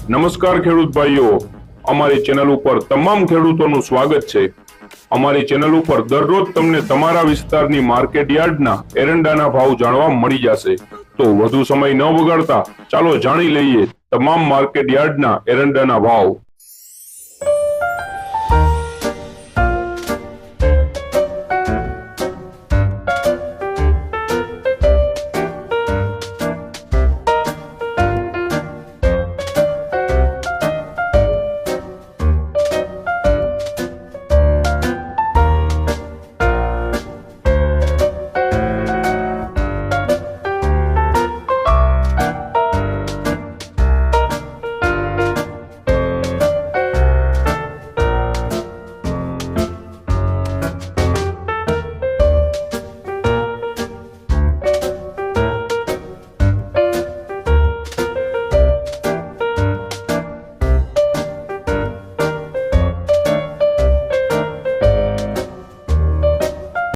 નમસ્કાર ખેડૂત ભાઈઓ, અમારી ચેનલ ઉપર તમામ ખેડૂતોનું સ્વાગત છે। અમારી ચેનલ ઉપર દરરોજ તમને તમારા વિસ્તારની માર્કેટ યાર્ડના એરંડાના ભાવ જાણવા મળી જશે। તો વધુ સમય ન બગાડતા ચાલો જાણી લઈએ તમામ માર્કેટ યાર્ડના એરંડાના ભાવ।